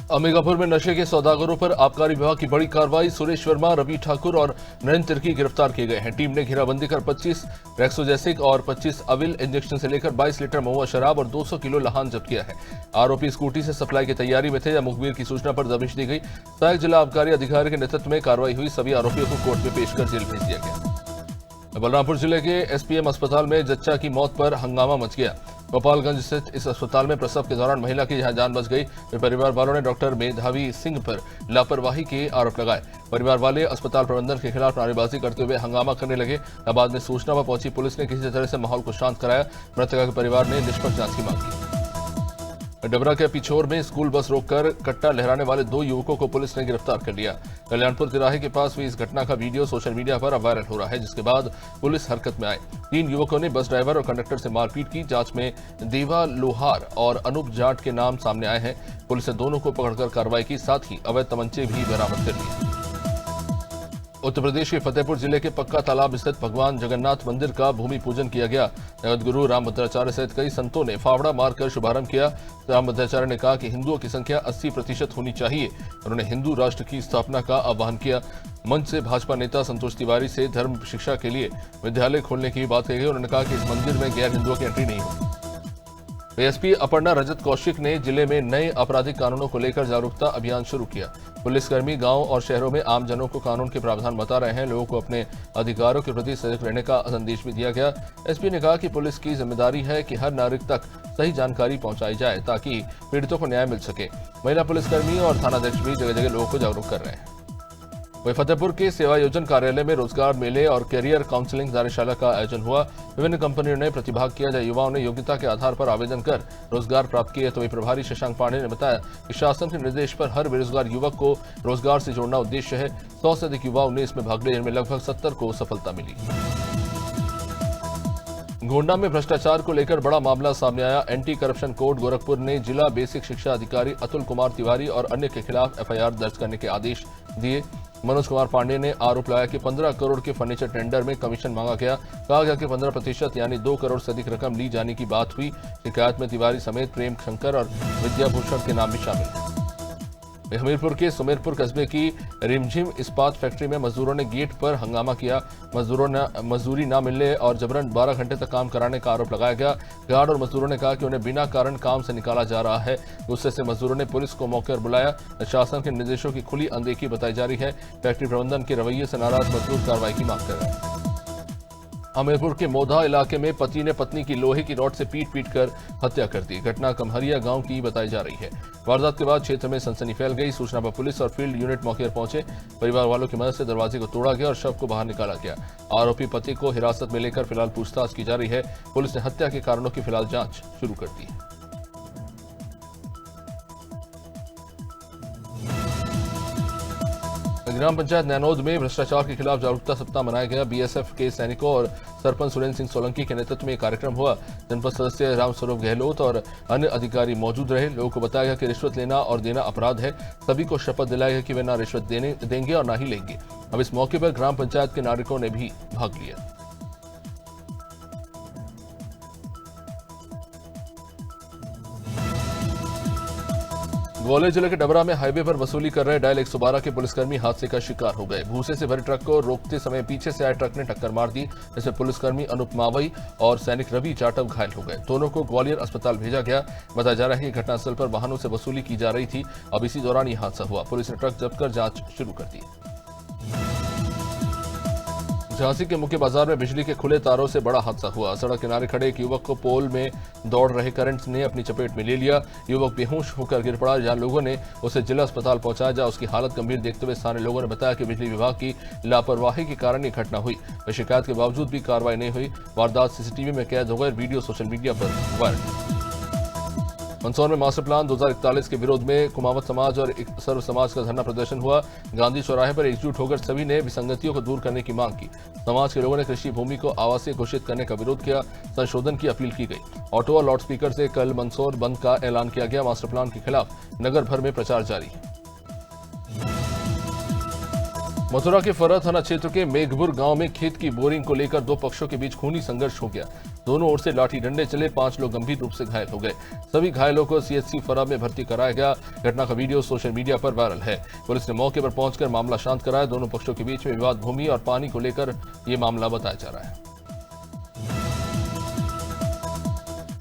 अंबिकापुर में नशे के सौदागरों पर आबकारी विभाग की बड़ी कार्रवाई। सुरेश वर्मा, रवि ठाकुर और नरेंद्र तिर्की गिरफ्तार किए गए हैं। टीम ने घेराबंदी कर 25 रेक्सोजेसिक और 25 अविल इंजेक्शन से लेकर 22 लीटर महुआ शराब और 200 किलो लहान जब्त किया है। आरोपी स्कूटी से सप्लाई की तैयारी में थे या मुखबिर की सूचना पर दबिश दी गई। सहायक जिला आबकारी अधिकारी के नेतृत्व में कार्रवाई हुई। सभी आरोपियों को कोर्ट में पेश कर जेल भेज दिया गया। बलरामपुर जिले के एसपीएम अस्पताल में जच्चा की मौत पर हंगामा मच गया। गोपालगंज स्थित इस अस्पताल में प्रसव के दौरान महिला की जहां जान बच गई, वे परिवार वालों ने डॉक्टर मेधावी सिंह पर लापरवाही के आरोप लगाए। परिवार वाले अस्पताल प्रबंधन के खिलाफ नारेबाजी करते हुए हंगामा करने लगे। बाद में सूचना पर पहुंची पुलिस ने किसी तरह से माहौल को शांत कराया। मृतका के परिवार ने निष्पक्ष जांच की मांग की। डबरा के पिछोर में स्कूल बस रोककर कट्टा लहराने वाले 2 युवकों को पुलिस ने गिरफ्तार कर लिया। कल्याणपुर तिराहे के पास हुई इस घटना का वीडियो सोशल मीडिया पर अब वायरल हो रहा है, जिसके बाद पुलिस हरकत में आई। 3 युवकों ने बस ड्राइवर और कंडक्टर से मारपीट की। जांच में देवा लोहार और अनूप जाट के नाम सामने आए हैं। पुलिस ने दोनों को पकड़कर कार्रवाई की, साथ ही अवैध तमंचे भी बरामद कर लिए। उत्तर प्रदेश के फतेहपुर जिले के पक्का तालाब स्थित भगवान जगन्नाथ मंदिर का भूमि पूजन किया गया। जगत गुरु रामभद्राचार्य सहित कई संतों ने फावड़ा मारकर शुभारंभ किया। रामभद्राचार्य ने कहा कि हिंदुओं की संख्या 80% होनी चाहिए। उन्होंने हिंदू राष्ट्र की स्थापना का आह्वान किया। मंच से भाजपा नेता संतोष तिवारी से धर्म शिक्षा के लिए विद्यालय खोलने की बात कही गई। उन्होंने कहा कि इस मंदिर में गैर हिंदुओं की एंट्री नहीं होगी। एसपी अपर्णा रजत कौशिक ने जिले में नए आपराधिक कानूनों को लेकर जागरूकता अभियान शुरू किया। पुलिसकर्मी गांव और शहरों में आम जनों को कानून के प्रावधान बता रहे हैं। लोगों को अपने अधिकारों के प्रति सजग रहने का संदेश भी दिया गया। एसपी ने कहा कि पुलिस की जिम्मेदारी है कि हर नागरिक तक सही जानकारी पहुंचाई जाए ताकि पीड़ितों को न्याय मिल सके। महिला पुलिसकर्मी और थानाध्यक्ष भी जगह जगह लोगों को जागरूक कर रहे हैं। वहीं फतेहपुर के सेवायोजन कार्यालय में रोजगार मेले और कैरियर काउंसलिंग कार्यशाला का आयोजन हुआ। विभिन्न कंपनियों ने प्रतिभाग किया, जहां युवाओं ने योग्यता के आधार पर आवेदन कर रोजगार प्राप्त किए। तो वही प्रभारी शशांक पांडे ने बताया कि शासन के निर्देश पर हर बेरोजगार युवक को रोजगार से जोड़ना उद्देश्य है। 100 से अधिक युवाओं ने इसमें भाग लिया, जिनमें लगभग 70 को सफलता मिली। गोंडा में भ्रष्टाचार को लेकर बड़ा मामला सामने आया। एंटी करप्शन कोर्ट गोरखपुर ने जिला बेसिक शिक्षा अधिकारी अतुल कुमार तिवारी और अन्य के खिलाफ एफआईआर दर्ज करने के आदेश दिए। मनोज कुमार पांडे ने आरोप लगाया कि 15 करोड़ के फर्नीचर टेंडर में कमीशन मांगा गया। कहा गया कि 15% यानी 2 करोड़ से अधिक रकम ली जाने की बात हुई। शिकायत में तिवारी समेत प्रेम शंकर और विद्याभूषण के नाम भी शामिल हैं। हमीरपुर के सुमेरपुर कस्बे की रिमझिम इस्पात फैक्ट्री में मजदूरों ने गेट पर हंगामा किया। मजदूरों ने मजदूरी न मिलने और जबरन 12 घंटे तक काम कराने का आरोप लगाया गया। गार्ड और मजदूरों ने कहा कि उन्हें बिना कारण काम से निकाला जा रहा है। गुस्से से मजदूरों ने पुलिस को मौके पर बुलाया। शासन के निर्देशों की खुली अनदेखी बताई जा रही है। फैक्ट्री प्रबंधन के रवैये से नाराज मजदूर कार्रवाई की मांग कर रहे हैं। हमीरपुर के मोधा इलाके में पति ने पत्नी की लोहे की रॉड से पीट कर हत्या कर दी। घटना कमहरिया गांव की बताई जा रही है। वारदात के बाद क्षेत्र में सनसनी फैल गई। सूचना पर पुलिस और फील्ड यूनिट मौके पर पहुंचे। परिवार वालों की मदद से दरवाजे को तोड़ा गया और शव को बाहर निकाला गया। आरोपी पति को हिरासत में लेकर फिलहाल पूछताछ की जा रही है। पुलिस ने हत्या के कारणों की फिलहाल जांच शुरू कर दी है। ग्राम पंचायत नैनोद में भ्रष्टाचार के खिलाफ जागरूकता सप्ताह मनाया गया। बीएसएफ के सैनिकों और सरपंच सुरेंद्र सिंह सोलंकी के नेतृत्व में कार्यक्रम हुआ। जनपद सदस्य रामस्वरूप गहलोत और अन्य अधिकारी मौजूद रहे। लोगों को बताया गया कि रिश्वत लेना और देना अपराध है। सभी को शपथ दिलाया गया कि वे न रिश्वत देंगे और न ही लेंगे। अब इस मौके पर ग्राम पंचायत के नागरिकों ने भी भाग लिया। ग्वालियर जिले के डबरा में हाईवे पर वसूली कर रहे डायल 112 के पुलिसकर्मी हादसे का शिकार हो गए। भूसे से भरे ट्रक को रोकते समय पीछे से आए ट्रक ने टक्कर मार दी, जिसमें पुलिसकर्मी अनूप मावई और सैनिक रवि जाटव घायल हो गए। दोनों को ग्वालियर अस्पताल भेजा गया। बताया जा रहा है कि घटनास्थल पर वाहनों से वसूली की जा रही थी। अब इसी दौरान यह हादसा हुआ। पुलिस ने ट्रक जब्त कर जांच शुरू कर दी। झांसी के मुख्य बाजार में बिजली के खुले तारों से बड़ा हादसा हुआ। सड़क किनारे खड़े एक युवक को पोल में दौड़ रहे करंट ने अपनी चपेट में ले लिया। युवक बेहोश होकर गिर पड़ा, जहां लोगों ने उसे जिला अस्पताल पहुंचाया। जहां उसकी हालत गंभीर देखते हुए स्थानीय लोगों ने बताया कि बिजली विभाग की लापरवाही के कारण ये घटना हुई। शिकायत के बावजूद भी कार्रवाई नहीं हुई। वारदात सीसीटीवी में कैद हो गए। वीडियो सोशल मीडिया पर वायरल। मंदसौर में मास्टर प्लान 2041 के विरोध में कुमावत समाज और सर्व समाज का धरना प्रदर्शन हुआ। गांधी चौराहे पर एकजुट होकर सभी ने विसंगतियों को दूर करने की मांग की। समाज के लोगों ने कृषि भूमि को आवासीय घोषित करने का विरोध किया। संशोधन की अपील की गई। ऑटो और लाउडस्पीकर से कल मंदसौर बंद का ऐलान किया गया। मास्टर प्लान के खिलाफ नगर भर में प्रचार जारी है। मथुरा के फर्रा थाना क्षेत्र के मेघपुर गांव में खेत की बोरिंग को लेकर दो पक्षों के बीच खूनी संघर्ष हो गया। दोनों ओर से लाठी डंडे चले, 5 लोग गंभीर रूप से घायल हो गए। सभी घायलों को सीएचसी फर्रा में भर्ती कराया गया। घटना का वीडियो सोशल मीडिया पर वायरल है। पुलिस ने मौके पर पहुंचकर मामला शांत कराया। दोनों पक्षों के बीच में विवाद भूमि और पानी को लेकर यह मामला बताया जा रहा है।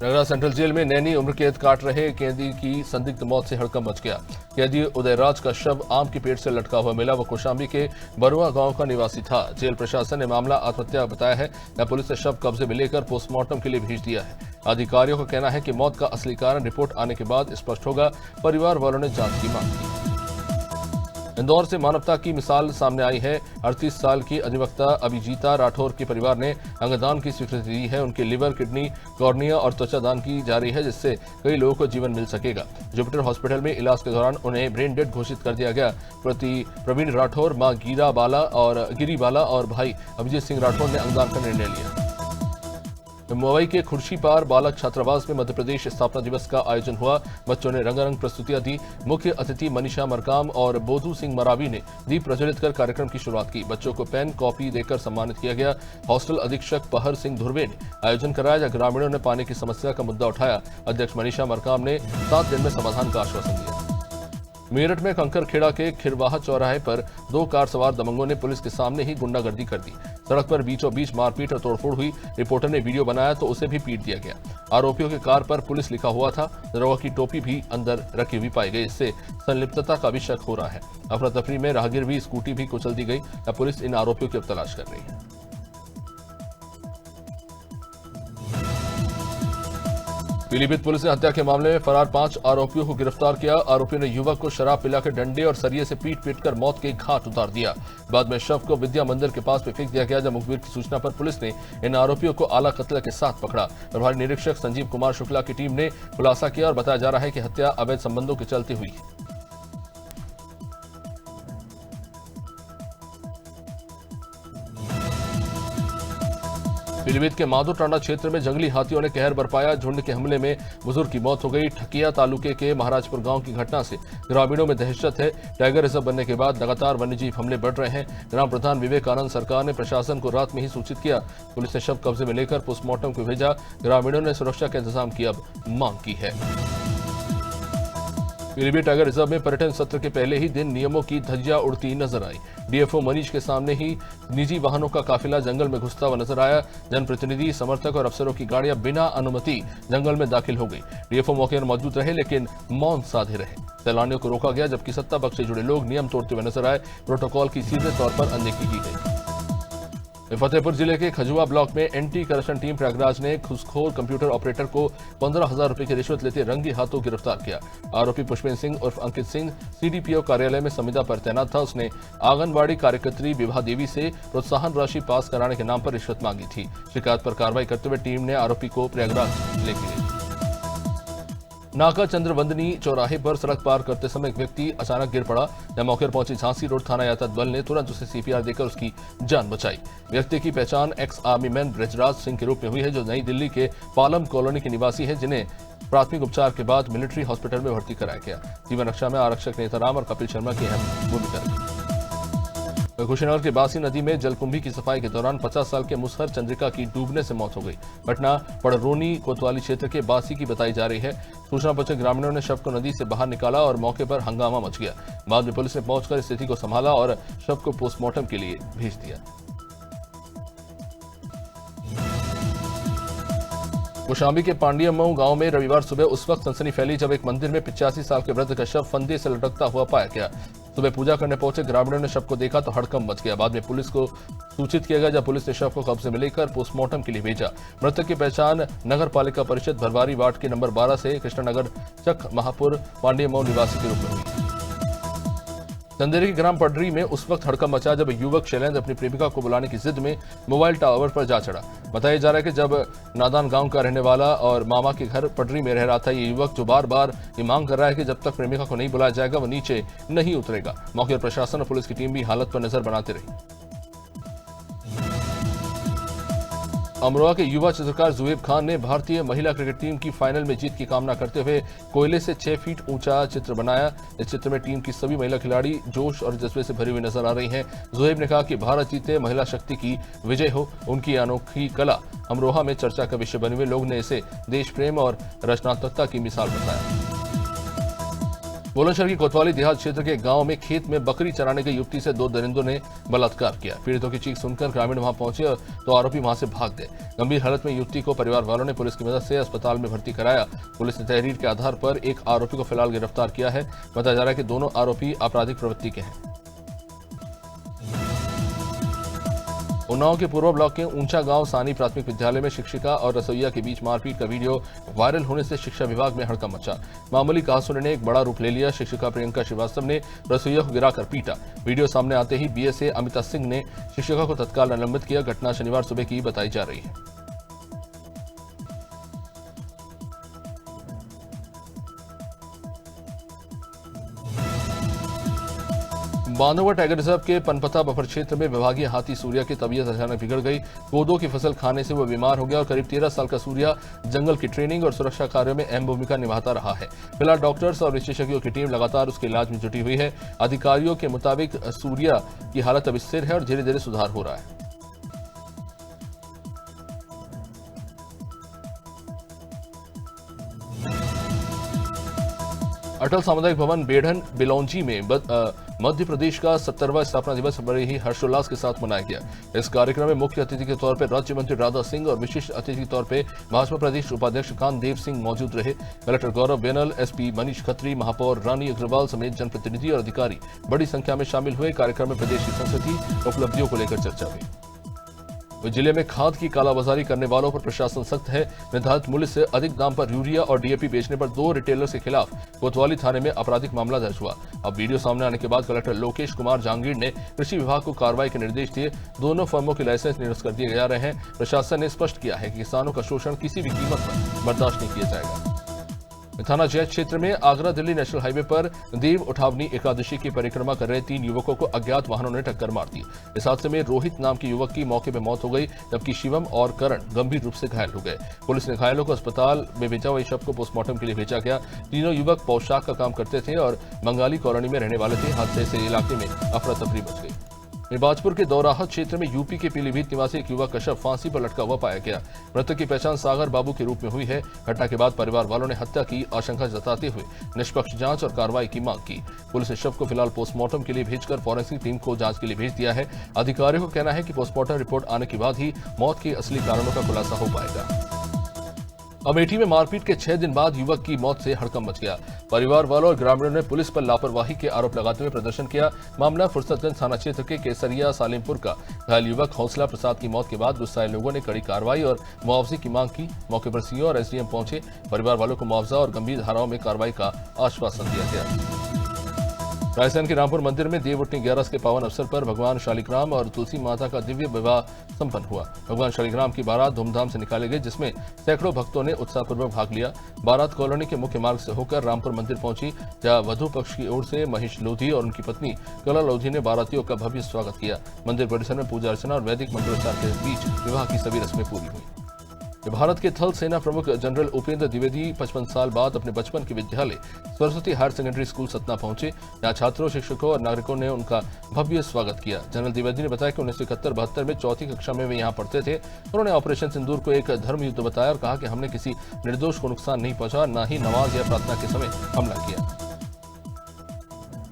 नगरा सेंट्रल जेल में नैनी उम्र कैद काट रहे कैदी की संदिग्ध मौत से हड़कंप मच गया। कैदी उदयराज का शव आम के पेड़ से लटका हुआ मिला। वो कौशाम्बी के बरुआ गांव का निवासी था। जेल प्रशासन ने मामला आत्महत्या बताया है। पुलिस ने शव कब्जे में लेकर पोस्टमार्टम के लिए भेज दिया है। अधिकारियों का कहना है कि मौत का असली कारण रिपोर्ट आने के बाद स्पष्ट होगा। परिवार वालों ने जांच की मांग की। इंदौर से मानवता की मिसाल सामने आई है। 38 साल की अधिवक्ता अभिजीता राठौर के परिवार ने अंगदान की स्वीकृति दी है। उनके लिवर, किडनी, कॉर्निया और त्वचा दान की जा रही है, जिससे कई लोगों को जीवन मिल सकेगा। जुपिटर हॉस्पिटल में इलाज के दौरान उन्हें ब्रेन डेड घोषित कर दिया गया। प्रवीण राठौर, मां गिरी बाला और भाई अभिजीत सिंह राठौर ने अंगदान का निर्णय लिया। मुंबई के खुर्शीपार बालक छात्रावास में मध्य प्रदेश स्थापना दिवस का आयोजन हुआ। बच्चों ने रंगारंग प्रस्तुतियां दी। मुख्य अतिथि मनीषा मरकाम और बोधू सिंह मरावी ने दीप प्रज्वलित कर कार्यक्रम की शुरुआत की। बच्चों को पेन, कॉपी देकर सम्मानित किया गया। हॉस्टल अधीक्षक पहर सिंह धुर्वे ने आयोजन कराया, जहां ग्रामीणों ने पानी की समस्या का मुद्दा उठाया। अध्यक्ष मनीषा मरकाम ने 7 दिन में समाधान का आश्वासन दिया। मेरठ में कंकरखेड़ा के खिरवाहा चौराहे पर 2 कार सवार दबंगों ने पुलिस के सामने ही गुंडागर्दी कर दी। सड़क पर बीचों बीच मारपीट और तोड़फोड़ हुई। रिपोर्टर ने वीडियो बनाया तो उसे भी पीट दिया गया। आरोपियों के कार पर पुलिस लिखा हुआ था। दरोगा की टोपी भी अंदर रखी हुई पाई गई। इससे संलिप्तता का भी शक हो रहा है। अफरा तफरी में राहगीर भी स्कूटी भी कुचल दी गई। अब पुलिस इन आरोपियों की तलाश कर रही है। पीलीभीत पुलिस ने हत्या के मामले में फरार 5 आरोपियों को गिरफ्तार किया। आरोपियों ने युवक को शराब पिलाकर डंडे और सरिये से पीट कर मौत के घाट उतार दिया। बाद में शव को विद्या मंदिर के पास फेंक दिया गया। जब मुखबिर की सूचना पर पुलिस ने इन आरोपियों को आला कत्ल के साथ पकड़ा। प्रभारी निरीक्षक संजीव कुमार शुक्ला की टीम ने खुलासा किया और बताया जा रहा है कि हत्या अवैध संबंधों के चलते हुई। पीलीभीत के माधो टांडा क्षेत्र में जंगली हाथियों ने कहर बरपाया। झुंड के हमले में बुजुर्ग की मौत हो गई। ठकिया तालुके के महाराजपुर गांव की घटना से ग्रामीणों में दहशत है। टाइगर रिजर्व बनने के बाद लगातार वन्यजीव हमले बढ़ रहे हैं। ग्राम प्रधान विवेकानंद सरकार ने प्रशासन को रात में ही सूचित किया। पुलिस ने शव कब्जे में लेकर पोस्टमार्टम को भेजा। ग्रामीणों ने सुरक्षा के इंतजाम की अब मांग की है। पीलीभीत टाइगर रिजर्व में पर्यटन सत्र के पहले ही दिन नियमों की धज्जियां उड़ती नजर आई। डीएफओ मनीष के सामने ही निजी वाहनों का काफिला जंगल में घुसता हुआ नजर आया। जनप्रतिनिधि, समर्थक और अफसरों की गाड़ियां बिना अनुमति जंगल में दाखिल हो गई। डीएफओ मौके पर मौजूद रहे लेकिन मौन साधे रहे। सैलानियों को रोका गया, जबकि सत्ता पक्ष से जुड़े लोग नियम तोड़ते हुए नजर आए। प्रोटोकॉल की सीधे तौर पर अनदेखी की गई। फतेहपुर जिले के खजुआ ब्लॉक में एंटी करप्शन टीम प्रयागराज ने घूसखोर कंप्यूटर ऑपरेटर को 15,000 रुपए की रिश्वत लेते रंगे हाथों गिरफ्तार किया। आरोपी पुष्पेंद्र सिंह उर्फ अंकित सिंह सीडीपीओ कार्यालय में संविदा पर तैनात था। उसने आंगनबाड़ी कार्यकर्त्री विभा देवी से प्रोत्साहन राशि पास कराने के नाम पर रिश्वत मांगी थी। शिकायत पर कार्रवाई करते हुए टीम ने आरोपी को प्रयागराज लेके गई। नाका चंद्रवंदनी चौराहे पर सड़क पार करते समय एक व्यक्ति अचानक गिर पड़ा। जब मौके पर पहुंची झांसी रोड थाना यातायात बल ने तुरंत उसे सीपीआर देकर उसकी जान बचाई। व्यक्ति की पहचान ex army man Brajraj Singh के रूप में हुई है, जो नई दिल्ली के पालम कॉलोनी के निवासी है, जिन्हें प्राथमिक उपचार के बाद मिलिट्री हॉस्पिटल में भर्ती कराया गया। जीवन रक्षा में आरक्षक नेताराम और कपिल शर्मा की अहम भूमिका रही। कुशीनगर के बासी नदी में जलकुंभी की सफाई के दौरान 50 साल के मुसहर चंद्रिका की डूबने से मौत हो गई। घटना पड़रोनी कोतवाली क्षेत्र के बासी की बताई जा रही है। सूचना पर ग्रामीणों ने शव को नदी से बाहर निकाला और मौके पर हंगामा मच गया। बाद में पुलिस ने पहुंचकर स्थिति को संभाला और शव को पोस्टमार्टम के लिए भेज दिया। कौशाम्बी के पांडियमऊ गांव में रविवार सुबह उस वक्त सनसनी फैली जब एक मंदिर में 85 साल के वृद्ध का शव फंदे से लटकता हुआ पाया गया। सुबह पूजा करने पहुंचे ग्रामीणों ने शव को देखा तो हड़कंप मच गया। बाद में पुलिस को सूचित किया गया, जब पुलिस ने शव को कब्जे में लेकर पोस्टमार्टम के लिए भेजा। मृतक की पहचान नगर पालिका परिषद भरवारी वार्ड के नंबर 12 से कृष्णनगर चक महापुर पांडियमऊ निवासी के रूप में हुई। चंदेरी के ग्राम पडरी में उस वक्त हड़कंप मचा जब युवक शैलेंद्र अपनी प्रेमिका को बुलाने की जिद में मोबाइल टावर पर जा चढ़ा। बताया जा रहा है कि जब नादान गांव का रहने वाला और मामा के घर पडरी में रह रहा था, ये युवक जो बार बार ये मांग कर रहा है कि जब तक प्रेमिका को नहीं बुलाया जाएगा वो नीचे नहीं उतरेगा। मौके पर प्रशासन और पुलिस की टीम भी हालत पर नजर बनाते रही। अमरोहा के युवा चित्रकार जुएब खान ने भारतीय महिला क्रिकेट टीम की फाइनल में जीत की कामना करते हुए कोयले से 6 फीट ऊंचा चित्र बनाया। इस चित्र में टीम की सभी महिला खिलाड़ी जोश और जज्बे से भरी हुई नजर आ रही हैं। जुएब ने कहा कि भारत जीते, महिला शक्ति की विजय हो। उनकी अनोखी कला अमरोहा में चर्चा का विषय बने हुए लोग ने इसे देश प्रेम और रचनात्मकता की मिसाल बताया। बुलंदशहर की कोतवाली देहात क्षेत्र के गांव में खेत में बकरी चराने गई युवती से 2 दरिंदों ने बलात्कार किया। पीड़ितों की चीख सुनकर ग्रामीण वहां पहुंचे तो आरोपी वहां से भाग गए। गंभीर हालत में युवती को परिवार वालों ने पुलिस की मदद से अस्पताल में भर्ती कराया। पुलिस ने तहरीर के आधार पर एक आरोपी को फिलहाल गिरफ्तार किया है। बताया जा रहा है कि दोनों आरोपी आपराधिक प्रवृत्ति के हैं। उन्नाव के पूर्व ब्लॉक के ऊंचा गांव सानी प्राथमिक विद्यालय में शिक्षिका और रसोइया के बीच मारपीट का वीडियो वायरल होने से शिक्षा विभाग में हड़कंप मचा। मामूली कहासुनी ने एक बड़ा रूप ले लिया। शिक्षिका प्रियंका श्रीवास्तव ने रसोइया को गिराकर पीटा। वीडियो सामने आते ही बीएसए अमिता सिंह ने शिक्षिका को तत्काल निलंबित किया। घटना शनिवार सुबह की बताई जा रही है। बांधवगढ़ टाइगर रिजर्व के पनपता बफर क्षेत्र में विभागीय हाथी सूर्या की तबीयत अचानक बिगड़ गई। कोदो की फसल खाने से वो बीमार हो गया और करीब 13 साल का सूर्या जंगल की ट्रेनिंग और सुरक्षा कार्यों में अहम भूमिका निभाता रहा है। फिलहाल डॉक्टर्स और विशेषज्ञों की टीम लगातार उसके इलाज में जुटी हुई है। अधिकारियों के मुताबिक सूर्या की हालत अब स्थिर है और धीरे धीरे सुधार हो रहा है। अटल सामुदायिक भवन बेढ़न बिलौंजी में मध्य प्रदेश का 70वां स्थापना दिवस बड़े ही हर्षोल्लास के साथ मनाया गया। इस कार्यक्रम में मुख्य अतिथि के तौर पर राज्य मंत्री राधा सिंह और विशिष्ट अतिथि के तौर पर भाजपा प्रदेश उपाध्यक्ष कांतदेव सिंह मौजूद रहे। कलेक्टर गौरव बेनल, एसपी मनीष खत्री, महापौर रानी अग्रवाल समेत जनप्रतिनिधि और अधिकारी बड़ी संख्या में शामिल हुए। कार्यक्रम में प्रदेश की संस्कृति उपलब्धियों को लेकर चर्चा हुई। जिले में खाद की कालाबाजारी करने वालों पर प्रशासन सख्त है। निर्धारित मूल्य से अधिक दाम पर यूरिया और डीएपी बेचने पर 2 रिटेलर्स के खिलाफ कोतवाली थाने में आपराधिक मामला दर्ज हुआ। अब वीडियो सामने आने के बाद कलेक्टर लोकेश कुमार जहांगीर ने कृषि विभाग को कार्रवाई के निर्देश दिए। दोनों फर्मों के लाइसेंस निरस्त कर दिए जा रहे हैं। प्रशासन ने स्पष्ट किया है कि किसानों का शोषण किसी भी कीमत पर बर्दाश्त नहीं किया जाएगा। थाना जैत क्षेत्र में आगरा दिल्ली नेशनल हाईवे पर देव उठावनी एकादशी की परिक्रमा कर रहे 3 युवकों को अज्ञात वाहनों ने टक्कर मार दी। इस हादसे में रोहित नाम के युवक की मौके पर मौत हो गई, जबकि शिवम और करण गंभीर रूप से घायल हो गए। पुलिस ने घायलों को अस्पताल में भेजा। वही शव को पोस्टमार्टम के लिए भेजा गया। तीनों युवक पोशाक का काम करते थे और बंगाली कॉलोनी में रहने वाले थे। हादसे से इलाके में अफरा तफरी मच गई। निबाजपुर के दौराहा क्षेत्र में यूपी के पीलीभीत निवासी एक युवक का शव फांसी पर लटका हुआ पाया गया। मृतक की पहचान सागर बाबू के रूप में हुई है। घटना के बाद परिवार वालों ने हत्या की आशंका जताते हुए निष्पक्ष जांच और कार्रवाई की मांग की। पुलिस ने शव को फिलहाल पोस्टमार्टम के लिए भेजकर फॉरेंसिक टीम को जांच के लिए भेज दिया है। अधिकारियों का कहना है कि पोस्टमार्टम रिपोर्ट आने के बाद ही मौत के असली कारणों का खुलासा हो पाएगा। अमेठी में मारपीट के 6 दिन बाद युवक की मौत से हड़कंप मच गया। परिवार वालों और ग्रामीणों ने पुलिस पर लापरवाही के आरोप लगाते हुए प्रदर्शन किया। मामला फुर्सतगंज थाना क्षेत्र के केसरिया सालिमपुर का। घायल युवक हौसला प्रसाद की मौत के बाद गुस्साए लोगों ने कड़ी कार्रवाई और मुआवजे की मांग की। मौके पर सीओ और एसडीएम पहुंचे। परिवार वालों को मुआवजा और गंभीर धाराओं में कार्रवाई का आश्वासन दिया गया। राजस्थान के रामपुर मंदिर में देव उठनी 11 के पावन अवसर पर भगवान शालिग्राम और तुलसी माता का दिव्य विवाह संपन्न हुआ। भगवान शालिग्राम की बारात धूमधाम से निकाली गई, जिसमें सैकड़ों भक्तों ने उत्साहपूर्वक भाग लिया। बारात कॉलोनी के मुख्य मार्ग से होकर रामपुर मंदिर पहुंची, जहां वधु पक्ष की ओर से महेश लोधी और उनकी पत्नी कला लोधी ने बारातियों का भव्य स्वागत किया। मंदिर परिसर में पूजा अर्चना और वैदिक मंत्रोच्चार के बीच विवाह की सभी रस्में पूरी हुई। भारत के थल सेना प्रमुख जनरल उपेंद्र द्विवेदी 55 साल बाद अपने बचपन के विद्यालय Saraswati higher secondary school Satna पहुंचे। यहां छात्रों, शिक्षकों और नागरिकों ने उनका भव्य स्वागत किया। जनरल द्विवेदी ने बताया कि 1971-72 में 4वीं कक्षा में वे यहां पढ़ते थे। उन्होंने ऑपरेशन सिंदूर को एक धर्म युद्ध बताया और कहा कि हमने किसी निर्दोष को नुकसान नहीं पहुंचा, न ही नमाज या प्रार्थना के समय हमला किया।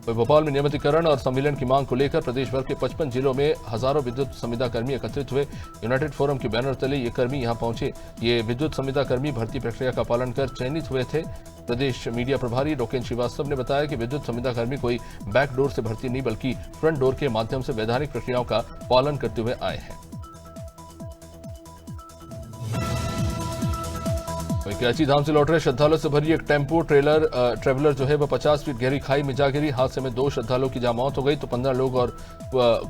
भोपाल में नियमितीकरण और संविलियन की मांग को लेकर प्रदेश भर के 55 जिलों में हजारों विद्युत संविदा कर्मी एकत्रित हुए। यूनाइटेड फोरम के बैनर तले ये कर्मी यहां पहुंचे। ये विद्युत संविदा कर्मी भर्ती प्रक्रिया का पालन कर चयनित हुए थे। प्रदेश मीडिया प्रभारी रोकेन श्रीवास्तव ने बताया कि विद्युत संविदा कर्मी कोई बैक डोर से भर्ती नहीं, बल्कि फ्रंट डोर के माध्यम से वैधानिक प्रक्रियाओं का पालन करते हुए आए हैं। कैची धाम से लौट रहे श्रद्धालुओं से भरी एक टेम्पो ट्रेवलर जो है वह 50 फीट गहरी खाई में जा गिरी। हादसे में 2 श्रद्धालुओं की जहां मौत हो गई तो 15 लोग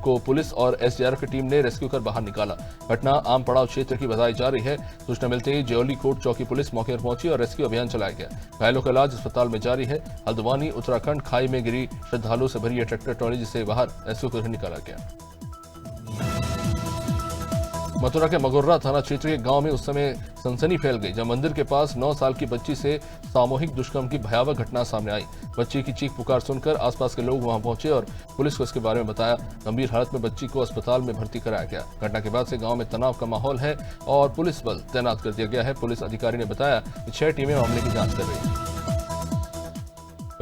को पुलिस और एसडीआरएफ की टीम ने रेस्क्यू कर बाहर निकाला। घटना आम पड़ाव क्षेत्र की बताई जा रही है। सूचना मिलते ही ज्योली कोट चौकी पुलिस मौके पर पहुंची और रेस्क्यू अभियान चलाया गया। घायलों का इलाज अस्पताल में जारी है। हल्द्वानी उत्तराखंड खाई में गिरी श्रद्धालुओं से भरी ट्रैक्टर ट्रॉली जिसे बाहर रेस्क्यू कर निकाला गया। मथुरा के मगोर्रा थाना क्षेत्र के गांव में उस समय सनसनी फैल गई जब मंदिर के पास 9 साल की बच्ची से सामूहिक दुष्कर्म की भयावह घटना सामने आई। बच्ची की चीख पुकार सुनकर आसपास के लोग वहां पहुंचे और पुलिस को इसके बारे में बताया। गंभीर हालत में बच्ची को अस्पताल में भर्ती कराया गया। घटना के बाद से गांव में तनाव का माहौल है और पुलिस बल तैनात कर दिया गया है। पुलिस अधिकारी ने बताया कि 6 टीमें मामले की जांच कर रही हैं।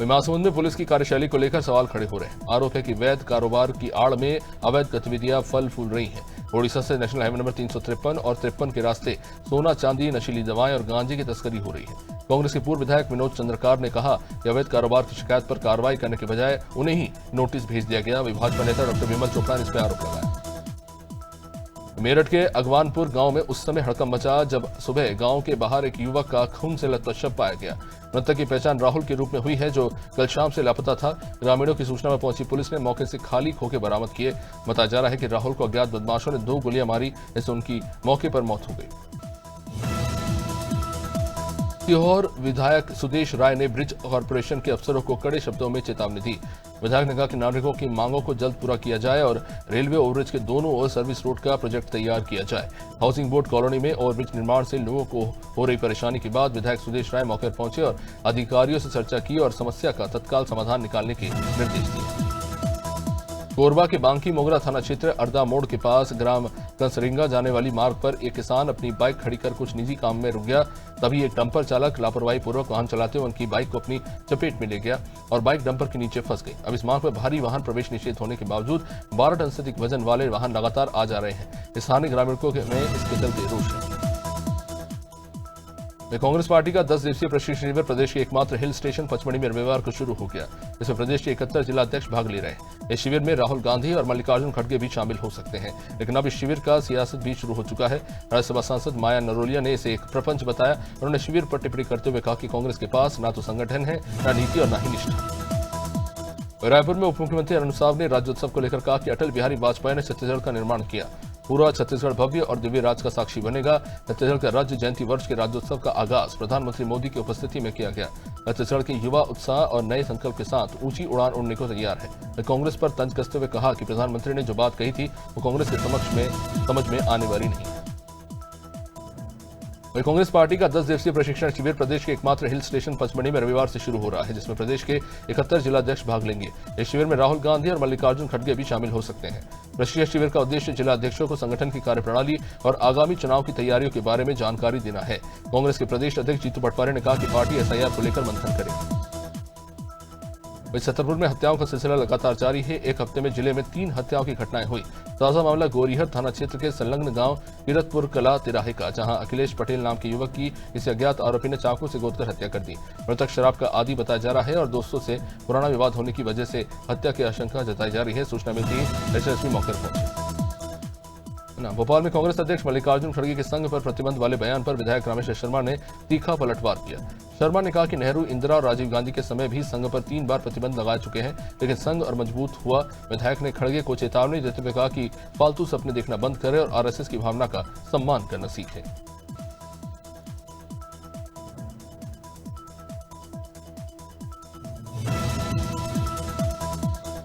महासमुंद में पुलिस की कार्यशैली को लेकर सवाल खड़े हो रहे हैं। आरोप है कि वैध कारोबार की आड़ में अवैध गतिविधियां फल फूल रही हैं। ओडिशा से नेशनल हाईवे नंबर 353 और 53 के रास्ते सोना, चांदी, नशीली दवाएं और गांजे की तस्करी हो रही है। कांग्रेस के पूर्व विधायक विनोद चंद्रकार ने कहा कि अवैध कारोबार की शिकायत पर कार्रवाई करने के बजाय उन्हें ही नोटिस भेज दिया गया। भाजपा नेता डॉक्टर विमल चोपड़ा ने इस पर आरोप लगाया। मेरठ के अगवानपुर गांव में उस समय हड़कंप मचा जब सुबह गांव के बाहर एक युवक का खून से लथपथ शव पाया गया। मृतक की पहचान राहुल के रूप में हुई है, जो कल शाम से लापता था। ग्रामीणों की सूचना पर पहुंची पुलिस ने मौके से खाली खोखे बरामद किए। बताया जा रहा है कि राहुल को अज्ञात बदमाशों ने 2 गोलियां मारी, जिससे उनकी मौके पर मौत हो गई। सीहोर विधायक सुदेश राय ने ब्रिज कॉर्पोरेशन के अफसरों को कड़े शब्दों में चेतावनी दी। विधायक ने कहा कि नागरिकों की मांगों को जल्द पूरा किया जाए और रेलवे ओवरब्रिज के दोनों ओर सर्विस रोड का प्रोजेक्ट तैयार किया जाए। हाउसिंग बोर्ड कॉलोनी में ओवरब्रिज निर्माण से लोगों को हो रही परेशानी के बाद विधायक सुदेश राय मौके पर पहुंचे और अधिकारियों से चर्चा की और समस्या का तत्काल समाधान निकालने के निर्देश दिए। कोरबा के बांकी मोगरा थाना क्षेत्र अर्दा मोड़ के पास ग्राम कंसरिंगा जाने वाली मार्ग पर एक किसान अपनी बाइक खड़ी कर कुछ निजी काम में रुक गया। तभी एक डंपर चालक लापरवाही पूर्वक वाहन चलाते हुए उनकी बाइक को अपनी चपेट में ले गया और बाइक डंपर के नीचे फंस गई। अब इस मार्ग पर भारी वाहन प्रवेश निषेध होने के बावजूद 12 टन से अधिक वजन वाले वाहन लगातार आ जा रहे हैं। स्थानीय ग्रामीणों में इसके चलते रोष है। कांग्रेस पार्टी का 10 दिवसीय प्रशिक्षण शिविर प्रदेश के एकमात्र हिल स्टेशन पचमढ़ी में रविवार को शुरू हो गया। इसमें प्रदेश के 71 जिलाध्यक्ष भाग ले रहे हैं। इस शिविर में राहुल गांधी और मल्लिकार्जुन खड़गे भी शामिल हो सकते हैं, लेकिन अब इस शिविर का सियासत भी शुरू हो चुका है। राज्यसभा सांसद माया नरोलिया ने इसे एक प्रपंच बताया। उन्होंने शिविर पर टिप्पणी करते हुए कहा कि कांग्रेस के पास न तो संगठन है, न नीति और न ही निष्ठा। रायपुर में उप मुख्यमंत्री अरुण साव ने राज्योत्सव को लेकर कहा कि अटल बिहारी वाजपेयी ने छत्तीसगढ़ का निर्माण किया। पूरा छत्तीसगढ़ भव्य और दिव्य राज का साक्षी बनेगा। छत्तीसगढ़ के राज्य जयंती वर्ष के राज्योत्सव का आगाज प्रधानमंत्री मोदी की उपस्थिति में किया गया। छत्तीसगढ़ के युवा उत्साह और नए संकल्प के साथ ऊंची उड़ान उड़ने को तैयार है। कांग्रेस पर तंज कसते हुए कहा कि प्रधानमंत्री ने जो बात कही थी वो कांग्रेस के समझ में आने वाली नहीं है। कांग्रेस पार्टी का 10 दिवसीय प्रशिक्षण शिविर प्रदेश के एकमात्र हिल स्टेशन पचमढ़ी में रविवार से शुरू हो रहा है, जिसमें प्रदेश के 71 जिलाध्यक्ष भाग लेंगे। इस शिविर में राहुल गांधी और मल्लिकार्जुन खड़गे भी शामिल हो सकते हैं। प्रशिक्षण शिविर का उद्देश्य जिलाध्यक्षों को संगठन की कार्यप्रणाली और आगामी चुनाव की तैयारियों के बारे में जानकारी देना है। कांग्रेस के प्रदेश अध्यक्ष जीतू पटवारी ने कहा कि पार्टी एसआईआर को लेकर मंथन करेगी। छतरपुर में हत्याओं का सिलसिला लगातार जारी है। एक हफ्ते में जिले में 3 हत्याओं की घटनाएं हुई। ताजा मामला गोरीहर थाना क्षेत्र के संलग्न गांव किरतपुर कला तिराहे का, जहां अखिलेश पटेल नाम के युवक की किसी अज्ञात आरोपी ने चाकू से गोदकर हत्या कर दी। मृतक शराब का आदी बताया जा रहा है और दोस्तों से पुराना विवाद होने की वजह से हत्या की आशंका जताई जा रही है। सूचना मिलती ही एसएसपी मौके पर पहुंचे। भोपाल में कांग्रेस अध्यक्ष मल्लिकार्जुन खड़गे के संघ पर प्रतिबंध वाले बयान पर विधायक रामेश्वर शर्मा ने तीखा पलटवार किया। शर्मा ने कहा कि नेहरू, इंदिरा और राजीव गांधी के समय भी संघ पर 3 बार प्रतिबंध लगा चुके हैं, लेकिन संघ और मजबूत हुआ। विधायक ने खड़गे को चेतावनी देते हुए कहा कि फालतू सपने देखना बंद करे और आरएसएस की भावना का सम्मान करना सीखे।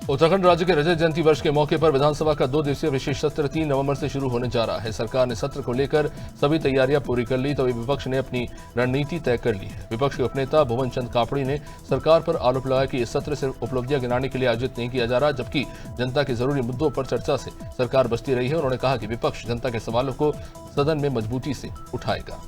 उत्तराखंड राज्य के रजत जयंती वर्ष के मौके पर विधानसभा का 2 दिवसीय विशेष सत्र 3 नवंबर से शुरू होने जा रहा है। सरकार ने सत्र को लेकर सभी तैयारियां पूरी कर ली, तो विपक्ष ने अपनी रणनीति तय कर ली है। विपक्ष के उपनेता भुवन चंद कापड़ी ने सरकार पर आरोप लगाया कि इस सत्र सिर्फ उपलब्धियां गिनाने के लिए आयोजित नहीं किया जा रहा, जबकि जनता के जरूरी मुद्दों पर चर्चा से सरकार बचती रही है। उन्होंने कहा कि विपक्ष जनता के सवालों को सदन में मजबूती से उठाएगा।